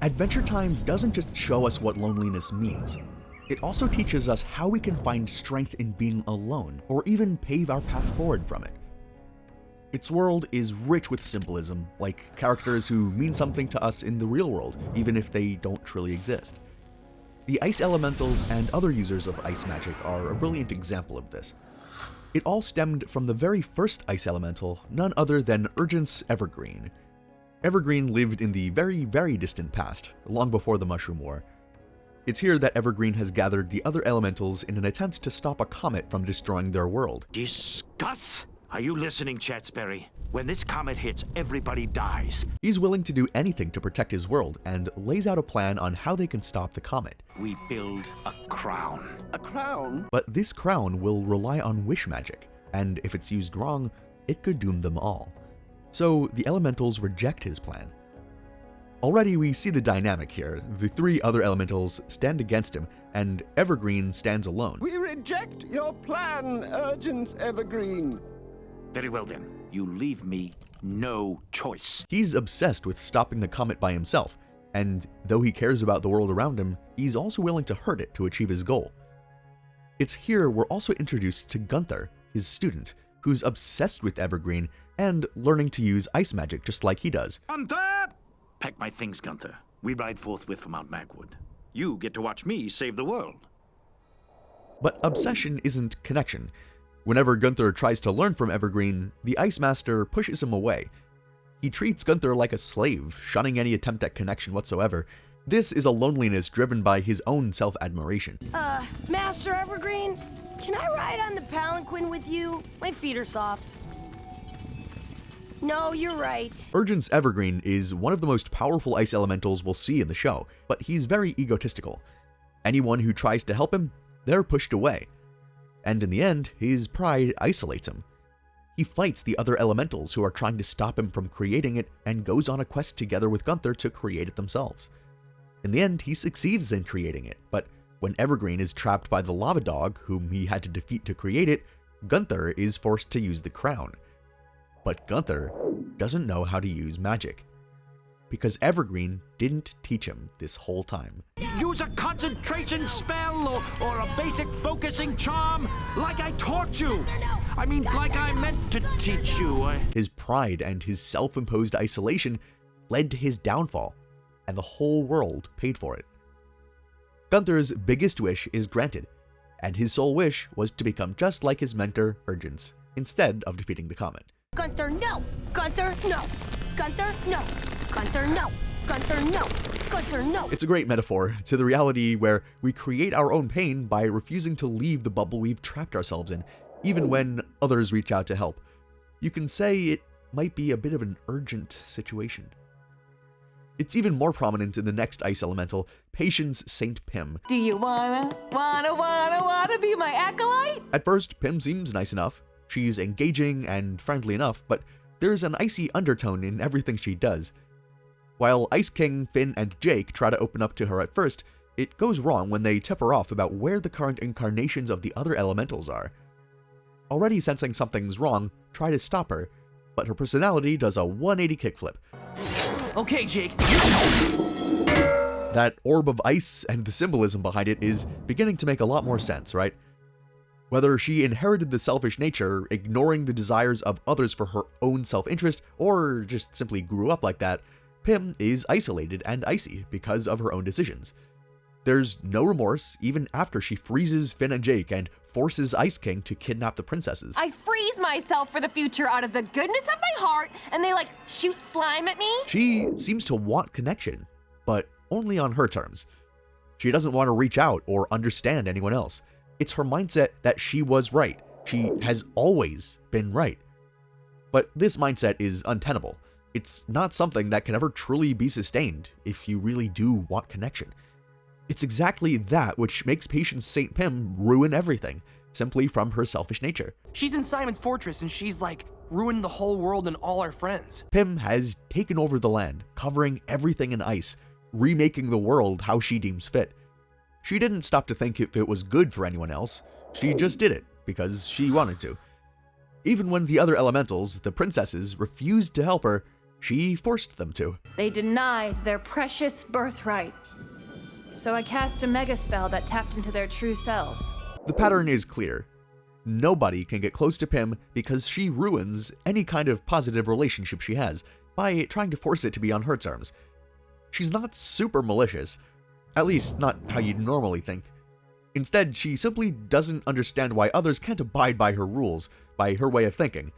Adventure Time doesn't just show us what loneliness means. It also teaches us how we can find strength in being alone, or even pave our path forward from it. Its world is rich with symbolism, like characters who mean something to us in the real world, even if they don't truly exist. The ice elementals and other users of ice magic are a brilliant example of this. It all stemmed from the very first ice elemental, none other than Urgence Evergreen. Evergreen lived in the very, very distant past, long before the Mushroom War. It's here that Evergreen has gathered the other elementals in an attempt to stop a comet from destroying their world. Discuss? Are you listening, Chatsberry? When this comet hits, everybody dies. He's willing to do anything to protect his world and lays out a plan on how they can stop the comet. We build a crown. A crown? But this crown will rely on wish magic, and if it's used wrong, it could doom them all. So the elementals reject his plan. Already we see the dynamic here. The three other elementals stand against him, and Evergreen stands alone. We reject your plan, Urgence Evergreen. Very well then, you leave me no choice. He's obsessed with stopping the comet by himself, and though he cares about the world around him, he's also willing to hurt it to achieve his goal. It's here we're also introduced to Gunther, his student, who's obsessed with Evergreen and learning to use ice magic just like he does. Gunther! Pack my things, Gunther. We ride forthwith for Mount Magwood. You get to watch me save the world. But obsession isn't connection. Whenever Gunther tries to learn from Evergreen, the Ice Master pushes him away. He treats Gunther like a slave, shunning any attempt at connection whatsoever. This is a loneliness driven by his own self-admiration. Master Evergreen, can I ride on the palanquin with you? My feet are soft. No, you're right. Urgence Evergreen is one of the most powerful ice elementals we'll see in the show, but he's very egotistical. Anyone who tries to help him, they're pushed away. And in the end, his pride isolates him. He fights the other elementals who are trying to stop him from creating it and goes on a quest together with Gunther to create it themselves. In the end, he succeeds in creating it, but when Evergreen is trapped by the lava dog, whom he had to defeat to create it, Gunther is forced to use the crown. But Gunther doesn't know how to use magic, because Evergreen didn't teach him this whole time. Use a concentration spell or a basic focusing charm, like I taught you. I mean, like I meant to teach you. His pride and his self-imposed isolation led to his downfall, and the whole world paid for it. Gunther's biggest wish is granted, and his sole wish was to become just like his mentor, Urgence, instead of defeating the comet. Gunther, no! Gunther, no! Gunther, no! Gunther, no! Gunther, no! Gunther, no! It's a great metaphor to the reality where we create our own pain by refusing to leave the bubble we've trapped ourselves in, even when others reach out to help. You can say it might be a bit of an urgent situation. It's even more prominent in the next ice elemental, Patience St. Pym. Do you wanna be my acolyte? At first, Pym seems nice enough. She's engaging and friendly enough, but there's an icy undertone in everything she does. While Ice King, Finn, and Jake try to open up to her at first, it goes wrong when they tip her off about where the current incarnations of the other elementals are. Already sensing something's wrong, try to stop her, but her personality does a 180 kickflip. Okay, Jake. That orb of ice and the symbolism behind it is beginning to make a lot more sense, right? Whether she inherited the selfish nature, ignoring the desires of others for her own self-interest, or just simply grew up like that, Pym is isolated and icy because of her own decisions. There's no remorse even after she freezes Finn and Jake and forces Ice King to kidnap the princesses. I freeze myself for the future out of the goodness of my heart, and they shoot slime at me? She seems to want connection, but only on her terms. She doesn't want to reach out or understand anyone else. It's her mindset that she was right. She has always been right. But this mindset is untenable. It's not something that can ever truly be sustained if you really do want connection. It's exactly that which makes Patience St. Pym ruin everything, simply from her selfish nature. She's in Simon's fortress and she's ruined the whole world and all our friends. Pym has taken over the land, covering everything in ice, remaking the world how she deems fit. She didn't stop to think if it was good for anyone else. She just did it because she wanted to. Even when the other elementals, the princesses, refused to help her, She forced them to. They denied their precious birthright. So I cast a mega spell that tapped into their true selves. The pattern is clear. Nobody can get close to Pym because she ruins any kind of positive relationship she has by trying to force it to be on her terms. She's not super malicious, at least not how you'd normally think. Instead, she simply doesn't understand why others can't abide by her rules, by her way of thinking.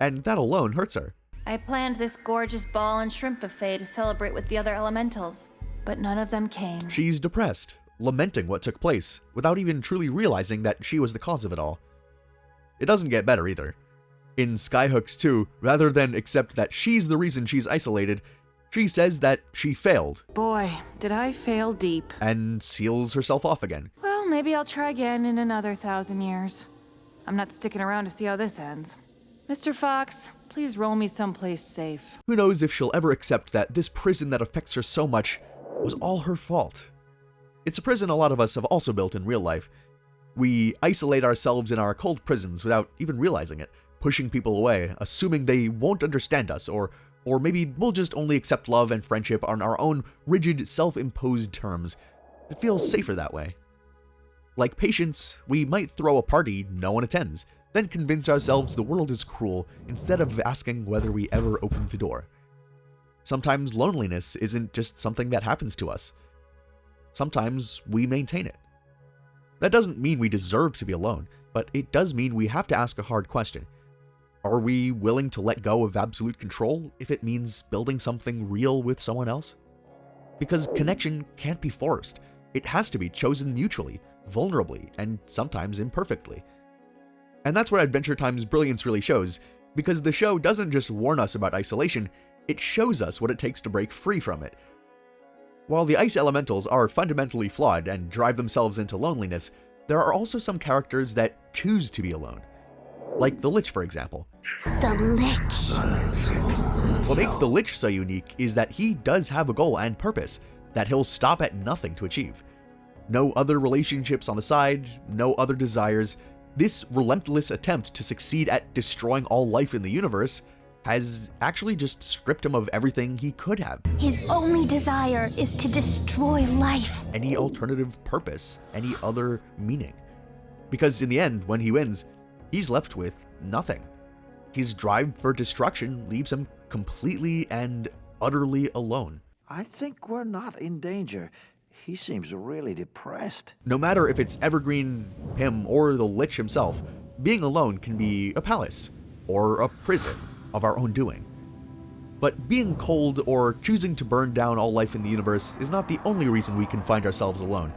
And that alone hurts her. I planned this gorgeous ball and shrimp buffet to celebrate with the other elementals, but none of them came. She's depressed, lamenting what took place, without even truly realizing that she was the cause of it all. It doesn't get better either. In Skyhooks 2, rather than accept that she's the reason she's isolated, she says that she failed. Boy, did I fail deep. And seals herself off again. Well, maybe I'll try again in another 1,000 years. I'm not sticking around to see how this ends. Mr. Fox, please roll me someplace safe. Who knows if she'll ever accept that this prison that affects her so much was all her fault. It's a prison a lot of us have also built in real life. We isolate ourselves in our cold prisons without even realizing it, pushing people away, assuming they won't understand us, or maybe we'll just only accept love and friendship on our own rigid, self-imposed terms. It feels safer that way. Like Patience, we might throw a party no one attends, then convince ourselves the world is cruel instead of asking whether we ever opened the door. Sometimes loneliness isn't just something that happens to us. Sometimes we maintain it. That doesn't mean we deserve to be alone, but it does mean we have to ask a hard question. Are we willing to let go of absolute control if it means building something real with someone else? Because connection can't be forced. It has to be chosen mutually, vulnerably, and sometimes imperfectly. And that's where Adventure Time's brilliance really shows, because the show doesn't just warn us about isolation, it shows us what it takes to break free from it. While the ice elementals are fundamentally flawed and drive themselves into loneliness, there are also some characters that choose to be alone. Like the Lich, for example. The Lich. What makes the Lich so unique is that he does have a goal and purpose that he'll stop at nothing to achieve. No other relationships on the side, no other desires. This relentless attempt to succeed at destroying all life in the universe has actually just stripped him of everything he could have. His only desire is to destroy life. Any alternative purpose, any other meaning. Because in the end, when he wins, he's left with nothing. His drive for destruction leaves him completely and utterly alone. I think we're not in danger. He seems really depressed. No matter if it's Evergreen, him, or the Lich himself, being alone can be a palace, or a prison of our own doing. But being cold or choosing to burn down all life in the universe is not the only reason we can find ourselves alone.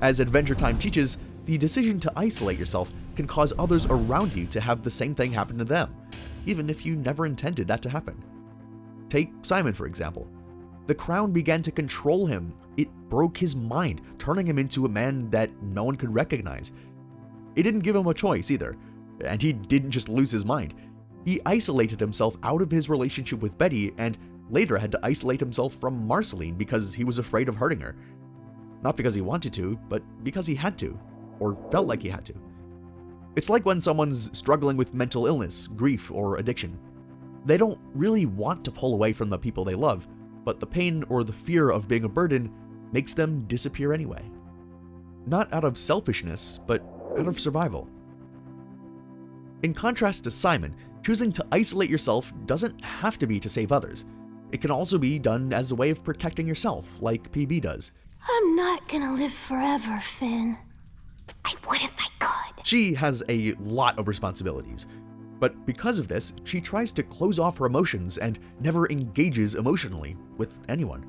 As Adventure Time teaches, the decision to isolate yourself can cause others around you to have the same thing happen to them, even if you never intended that to happen. Take Simon, for example. The crown began to control him. It broke his mind, turning him into a man that no one could recognize. It didn't give him a choice either, and he didn't just lose his mind. He isolated himself out of his relationship with Betty and later had to isolate himself from Marceline because he was afraid of hurting her. Not because he wanted to, but because he had to, or felt like he had to. It's like when someone's struggling with mental illness, grief, or addiction. They don't really want to pull away from the people they love, but the pain or the fear of being a burden makes them disappear anyway. Not out of selfishness, but out of survival. In contrast to Simon, choosing to isolate yourself doesn't have to be to save others. It can also be done as a way of protecting yourself, like PB does. I'm not gonna live forever, Finn. I would if I could. She has a lot of responsibilities, but because of this, she tries to close off her emotions and never engages emotionally with anyone.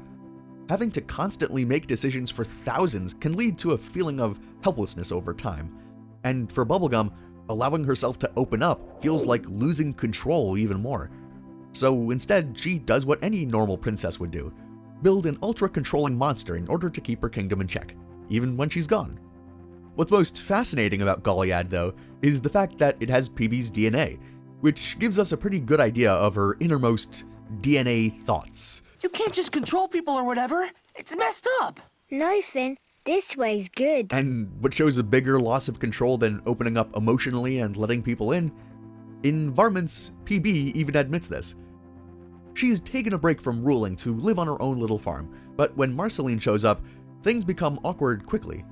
Having to constantly make decisions for thousands can lead to a feeling of helplessness over time. And for Bubblegum, allowing herself to open up feels like losing control even more. So instead, she does what any normal princess would do: build an ultra-controlling monster in order to keep her kingdom in check, even when she's gone. What's most fascinating about Goliad, though, is the fact that it has PB's DNA, which gives us a pretty good idea of her innermost DNA thoughts. You can't just control people or whatever. It's messed up. No, Finn. This way's good. And what shows a bigger loss of control than opening up emotionally and letting people in? In Varmints, PB even admits this. She's taken a break from ruling to live on her own little farm, but when Marceline shows up, things become awkward quickly.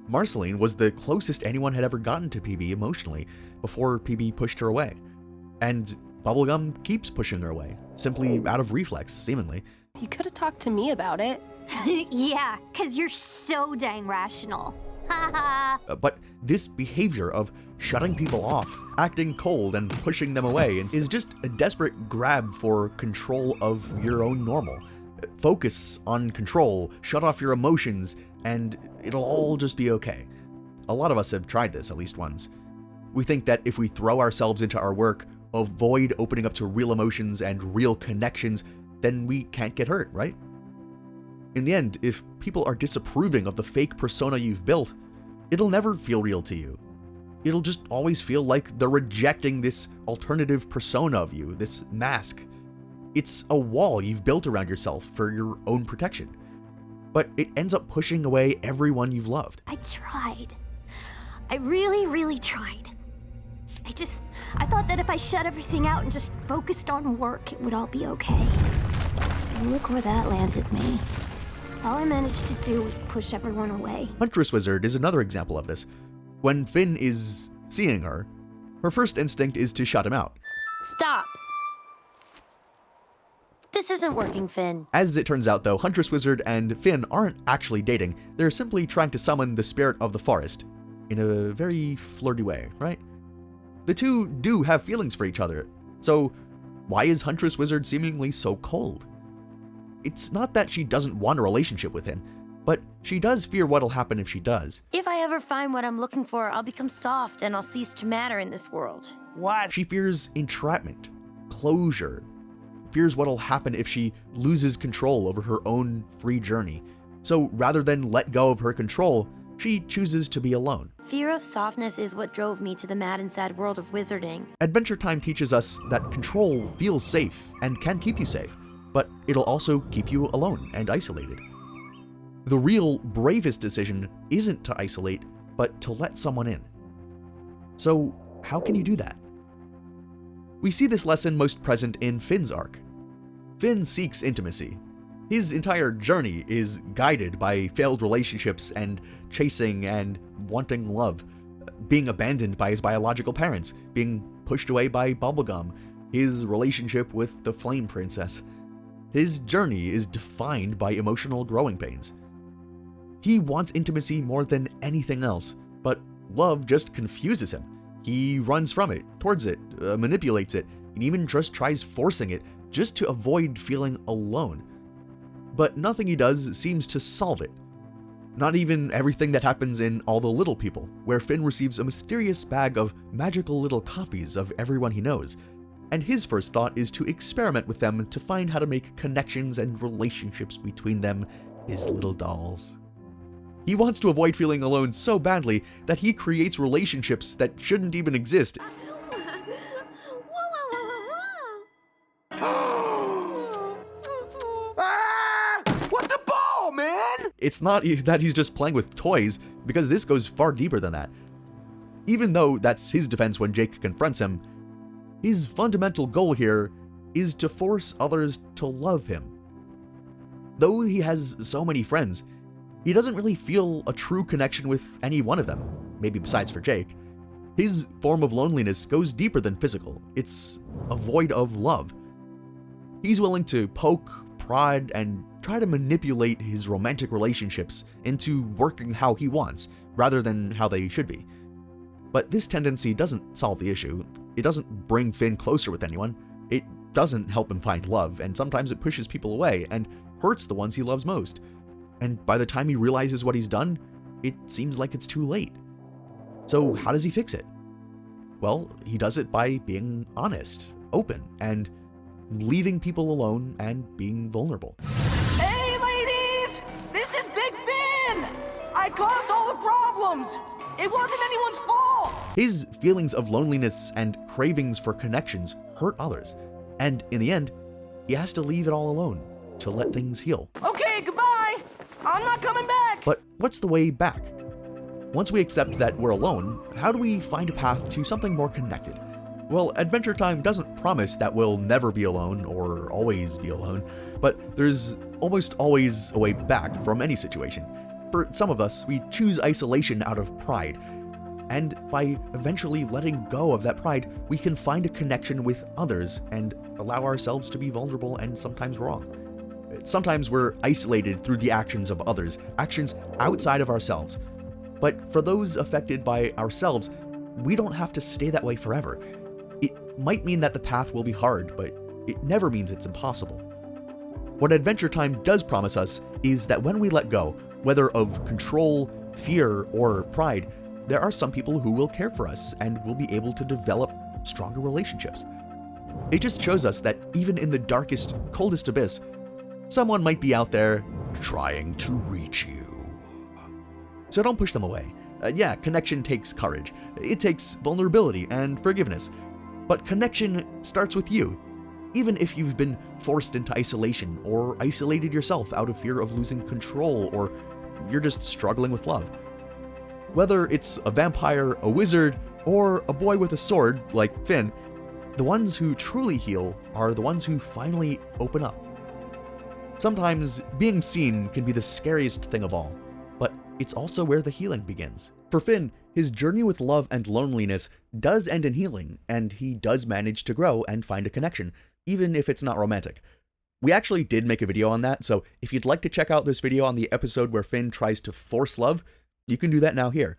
Marceline was the closest anyone had ever gotten to PB emotionally before PB pushed her away. And Bubblegum keeps pushing her away, simply out of reflex, seemingly. You could have talked to me about it. Yeah, 'cause you're so dang rational. But this behavior of shutting people off, acting cold, and pushing them away is just a desperate grab for control of your own normal. Focus on control, shut off your emotions, and it'll all just be okay. A lot of us have tried this at least once. We think that if we throw ourselves into our work, avoid opening up to real emotions and real connections, then we can't get hurt, right? In the end, if people are disapproving of the fake persona you've built, it'll never feel real to you. It'll just always feel like they're rejecting this alternative persona of you, this mask. It's a wall you've built around yourself for your own protection. But it ends up pushing away everyone you've loved. I tried. I really tried. I thought that if I shut everything out and just focused on work, it would all be okay. And look where that landed me. All I managed to do was push everyone away. Huntress Wizard is another example of this. When Finn is seeing her, her first instinct is to shut him out. Stop. This isn't working, Finn. As it turns out, though, Huntress Wizard and Finn aren't actually dating. They're simply trying to summon the spirit of the forest in a very flirty way, right? The two do have feelings for each other, so why is Huntress Wizard seemingly so cold? It's not that she doesn't want a relationship with him, but she does fear what'll happen if she does. If I ever find what I'm looking for, I'll become soft and I'll cease to matter in this world. What? She fears entrapment, closure, fears what'll happen if she loses control over her own free journey. So rather than let go of her control, she chooses to be alone. Fear of softness is what drove me to the mad and sad world of wizarding. Adventure Time teaches us that control feels safe and can keep you safe, but it'll also keep you alone and isolated. The real bravest decision isn't to isolate, but to let someone in. So how can you do that? We see this lesson most present in Finn's arc. Finn seeks intimacy. His entire journey is guided by failed relationships and chasing and wanting love, being abandoned by his biological parents, being pushed away by Bubblegum, his relationship with the Flame Princess. His journey is defined by emotional growing pains. He wants intimacy more than anything else, but love just confuses him. He runs from it, towards it, manipulates it, and even just tries forcing it just to avoid feeling alone. But nothing he does seems to solve it. Not even everything that happens in All the Little People, where Finn receives a mysterious bag of magical little copies of everyone he knows, and his first thought is to experiment with them to find how to make connections and relationships between them, his little dolls. He wants to avoid feeling alone so badly that he creates relationships that shouldn't even exist. What the ball, man? It's not that he's just playing with toys, because this goes far deeper than that. Even though that's his defense when Jake confronts him, his fundamental goal here is to force others to love him. Though he has so many friends, he doesn't really feel a true connection with any one of them, maybe besides for Jake. His form of loneliness goes deeper than physical. It's a void of love. He's willing to poke, prod, and try to manipulate his romantic relationships into working how he wants, rather than how they should be. But this tendency doesn't solve the issue. It doesn't bring Finn closer with anyone. It doesn't help him find love, and sometimes it pushes people away and hurts the ones he loves most. And by the time he realizes what he's done, it seems like it's too late. So how does he fix it? Well, he does it by being honest, open, and leaving people alone and being vulnerable. Hey, ladies! This is Big Finn! I caused all the problems! It wasn't anyone's fault! His feelings of loneliness and cravings for connections hurt others, and in the end, he has to leave it all alone to let things heal. Okay, goodbye! I'm not coming back! But what's the way back? Once we accept that we're alone, how do we find a path to something more connected? Well, Adventure Time doesn't promise that we'll never be alone or always be alone, but there's almost always a way back from any situation. For some of us, we choose isolation out of pride, and by eventually letting go of that pride, we can find a connection with others and allow ourselves to be vulnerable and sometimes wrong. Sometimes we're isolated through the actions of others, actions outside of ourselves. But for those affected by ourselves, we don't have to stay that way forever. It might mean that the path will be hard, but it never means it's impossible. What Adventure Time does promise us is that when we let go, whether of control, fear, or pride, there are some people who will care for us and will be able to develop stronger relationships. It just shows us that even in the darkest, coldest abyss, someone might be out there trying to reach you. So don't push them away. Yeah, connection takes courage. It takes vulnerability and forgiveness. But connection starts with you. Even if you've been forced into isolation or isolated yourself out of fear of losing control, or you're just struggling with love. Whether it's a vampire, a wizard, or a boy with a sword like Finn, the ones who truly heal are the ones who finally open up. Sometimes being seen can be the scariest thing of all, but it's also where the healing begins. For Finn, his journey with love and loneliness does end in healing, and he does manage to grow and find a connection, even if it's not romantic. We actually did make a video on that, so if you'd like to check out this video on the episode where Finn tries to force love, you can do that now here.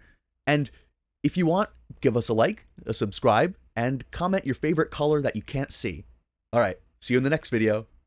And if you want, give us a like, a subscribe, and comment your favorite color that you can't see. Alright, see you in the next video.